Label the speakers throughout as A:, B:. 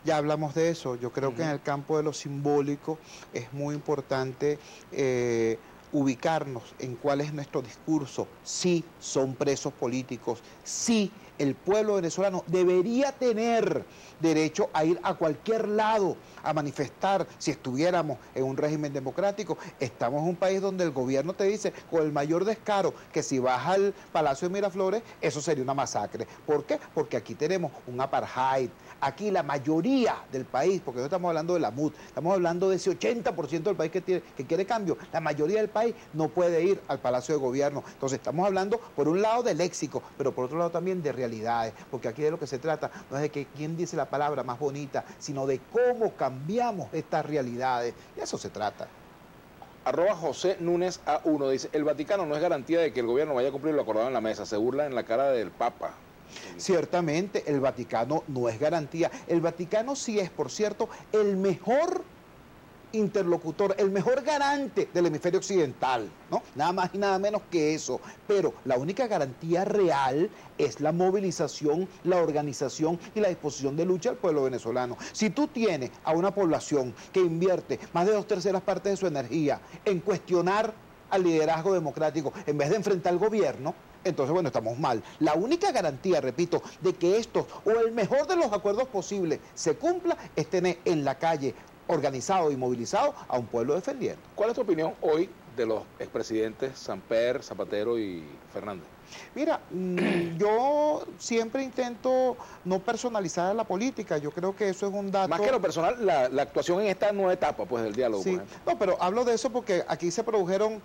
A: Ya hablamos de eso. Yo creo que en el campo de lo simbólico es muy importante ubicarnos en cuál es nuestro discurso. Sí, son presos políticos. Sí, el pueblo venezolano debería tener derecho a ir a cualquier lado a manifestar. Si estuviéramos en un régimen democrático, estamos en un país donde el gobierno te dice con el mayor descaro que si vas al Palacio de Miraflores, eso sería una masacre. ¿Por qué? Porque aquí tenemos un apartheid. Aquí la mayoría del país, porque no estamos hablando de la MUD, estamos hablando de ese 80% del país que quiere cambio, la mayoría del país no puede ir al Palacio de Gobierno. Entonces estamos hablando por un lado de léxico, pero por otro lado también de realidades, porque aquí de lo que se trata no es de que quién dice la palabra más bonita, sino de cómo cambiamos estas realidades. De eso se trata.
B: Arroba José Núñez A1 dice, el Vaticano no es garantía de que el gobierno vaya a cumplir lo acordado en la mesa, se burla en la cara del Papa.
A: Ciertamente, el Vaticano no es garantía. El Vaticano sí es, por cierto, el mejor interlocutor, el mejor garante del hemisferio occidental, ¿no? Nada más y nada menos que eso. Pero la única garantía real es la movilización, la organización y la disposición de lucha del pueblo venezolano. Si tú tienes a una población que invierte más de 2/3 partes de su energía en cuestionar al liderazgo democrático en vez de enfrentar al gobierno, entonces, bueno, estamos mal. La única garantía, repito, de que estos o el mejor de los acuerdos posibles se cumpla es tener en la calle organizado y movilizado a un pueblo defendiendo.
B: ¿Cuál es tu opinión hoy de los expresidentes Samper, Zapatero y Fernández?
A: Mira, yo siempre intento no personalizar la política. Yo creo que eso es un dato...
B: Más que lo personal, la actuación en esta nueva etapa pues, del diálogo.
A: Sí, no, pero hablo de eso porque aquí se produjeron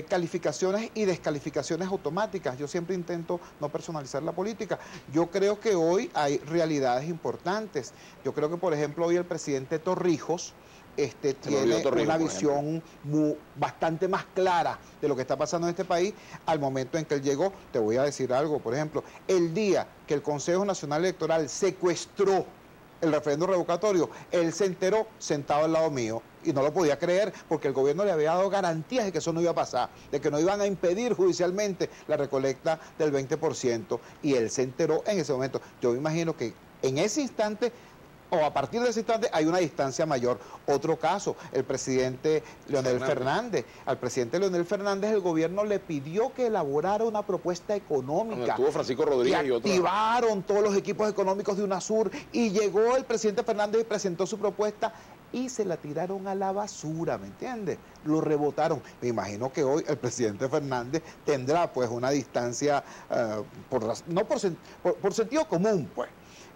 A: calificaciones y descalificaciones automáticas. Yo siempre intento no personalizar la política. Yo creo que hoy hay realidades importantes. Yo creo que, por ejemplo, hoy el presidente Torrijos tiene una visión bastante más clara de lo que está pasando en este país al momento en que él llegó. Te voy a decir algo, por ejemplo, el día que el Consejo Nacional Electoral secuestró el referéndum revocatorio, él se enteró sentado al lado mío y no lo podía creer porque el gobierno le había dado garantías de que eso no iba a pasar, de que no iban a impedir judicialmente la recolecta del 20%, y él se enteró en ese momento. Yo me imagino que en ese instante o a partir de ese instante hay una distancia mayor. Otro caso, el presidente Leonel Fernández. Al presidente Leonel Fernández el gobierno le pidió que elaborara una propuesta económica.
B: Estuvo Francisco Rodríguez y otros.
A: Activaron todos los equipos económicos de UNASUR y llegó el presidente Fernández y presentó su propuesta y se la tiraron a la basura, ¿me entiendes? Lo rebotaron. Me imagino que hoy el presidente Fernández tendrá pues una distancia, por sentido común, pues.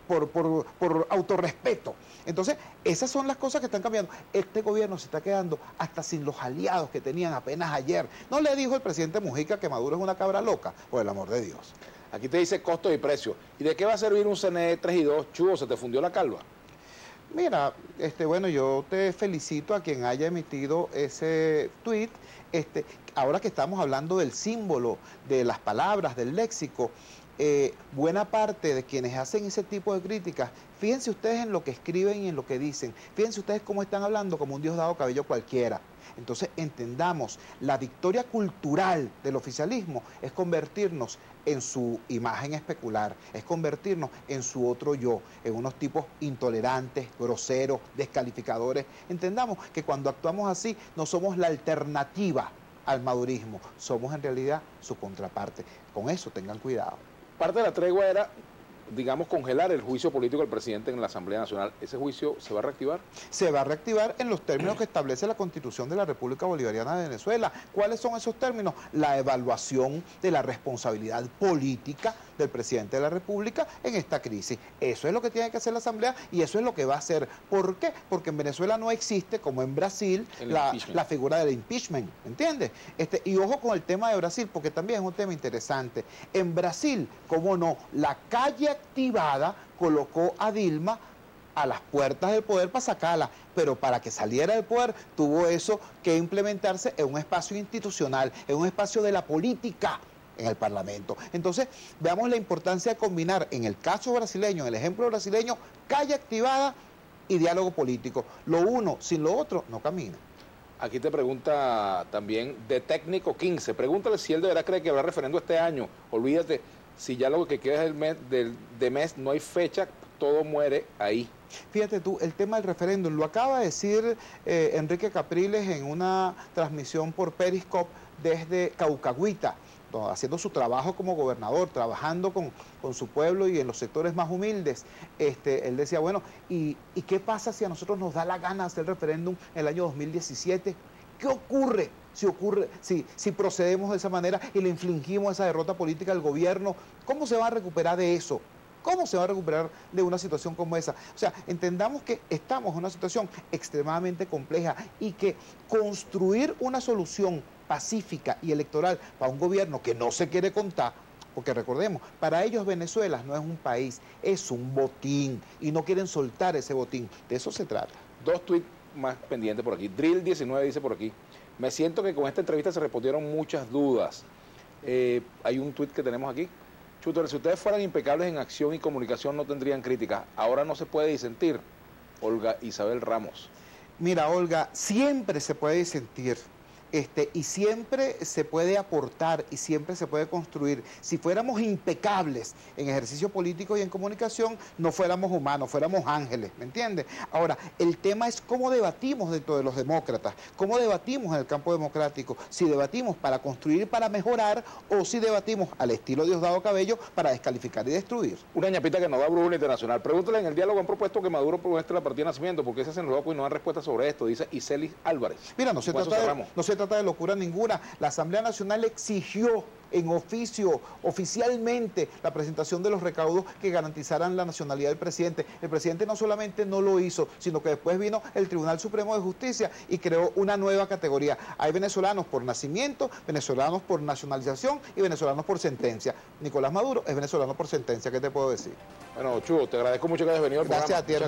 A: Por autorrespeto. Entonces, esas son las cosas que están cambiando. Este gobierno se está quedando hasta sin los aliados que tenían apenas ayer. ¿No le dijo el presidente Mujica que Maduro es una cabra loca? Por el amor de Dios.
B: Aquí te dice costo y precio. ¿Y de qué va a servir un CNE 3 y 2? Chugo, ¿se te fundió la calva?
A: Mira, bueno, yo te felicito a quien haya emitido ese tuit. Ahora que estamos hablando del símbolo, de las palabras, del léxico, buena parte de quienes hacen ese tipo de críticas, fíjense ustedes en lo que escriben y en lo que dicen, fíjense ustedes cómo están hablando como un Diosdado Cabello cualquiera. Entonces entendamos, la victoria cultural del oficialismo es convertirnos en su imagen especular, es convertirnos en su otro yo, en unos tipos intolerantes, groseros, descalificadores. Entendamos que cuando actuamos así no somos la alternativa al madurismo, somos en realidad su contraparte. Con eso tengan cuidado.
B: Parte de la tregua era, digamos, congelar el juicio político del presidente en la Asamblea Nacional. ¿Ese juicio se va a reactivar?
A: Se va a reactivar en los términos que establece la Constitución de la República Bolivariana de Venezuela. ¿Cuáles son esos términos? La evaluación de la responsabilidad política del presidente de la República en esta crisis. Eso es lo que tiene que hacer la Asamblea y eso es lo que va a hacer. ¿Por qué? Porque en Venezuela no existe, como en Brasil, la figura del impeachment, ¿entiendes? Y ojo con el tema de Brasil, porque también es un tema interesante. En Brasil, cómo no, la calle activada colocó a Dilma a las puertas del poder para sacarla, pero para que saliera del poder tuvo eso que implementarse en un espacio institucional, en un espacio de la política, en el Parlamento. Entonces, veamos la importancia de combinar, en el caso brasileño, en el ejemplo brasileño, calle activada y diálogo político. Lo uno sin lo otro no camina.
B: Aquí te pregunta también de Técnico 15, pregúntale si él de verdad cree que habrá referendo este año. Olvídate, si ya lo que queda es el mes, de mes no hay fecha, todo muere ahí.
A: Fíjate tú, el tema del referéndum, lo acaba de decir Enrique Capriles en una transmisión por Periscope desde Caucahuita, haciendo su trabajo como gobernador, trabajando con su pueblo y en los sectores más humildes. Él decía, bueno, ¿y qué pasa si a nosotros nos da la gana hacer el referéndum en el año 2017? ¿Qué ocurre si procedemos de esa manera y le infligimos esa derrota política al gobierno? ¿Cómo se va a recuperar de eso? ¿Cómo se va a recuperar de una situación como esa? O sea, entendamos que estamos en una situación extremadamente compleja y que construir una solución pacífica y electoral para un gobierno que no se quiere contar, porque recordemos, para ellos Venezuela no es un país, es un botín y no quieren soltar ese botín. De eso se trata.
B: 2 tweets más pendientes por aquí. Drill19 dice por aquí: me siento que con esta entrevista se respondieron muchas dudas. Hay un tweet que tenemos aquí. Shooter, si ustedes fueran impecables en acción y comunicación no tendrían críticas. Ahora no se puede disentir. Olga Isabel Ramos.
A: Mira, Olga, siempre se puede disentir. Y siempre se puede aportar y siempre se puede construir. Si fuéramos impecables en ejercicio político y en comunicación, no fuéramos humanos, fuéramos ángeles, ¿me entiendes? Ahora, el tema es cómo debatimos dentro de los demócratas, cómo debatimos en el campo democrático, si debatimos para construir, para mejorar, o si debatimos al estilo Diosdado Cabello para descalificar y destruir.
B: Una ñapita que nos da Brújula Internacional. Pregúntale, en el diálogo han propuesto que Maduro muestre la partida de nacimiento, porque se hacen locos y no dan respuesta sobre esto, dice Iselis Álvarez.
A: Mira, no se trata de locura ninguna. La Asamblea Nacional exigió en oficialmente, la presentación de los recaudos que garantizaran la nacionalidad del presidente. El presidente no solamente no lo hizo, sino que después vino el Tribunal Supremo de Justicia y creó una nueva categoría. Hay venezolanos por nacimiento, venezolanos por nacionalización y venezolanos por sentencia. Nicolás Maduro es venezolano por sentencia, ¿qué te puedo decir?
B: Bueno, Chugo, te agradezco mucho que hayas venido al programa.
A: Gracias a ti.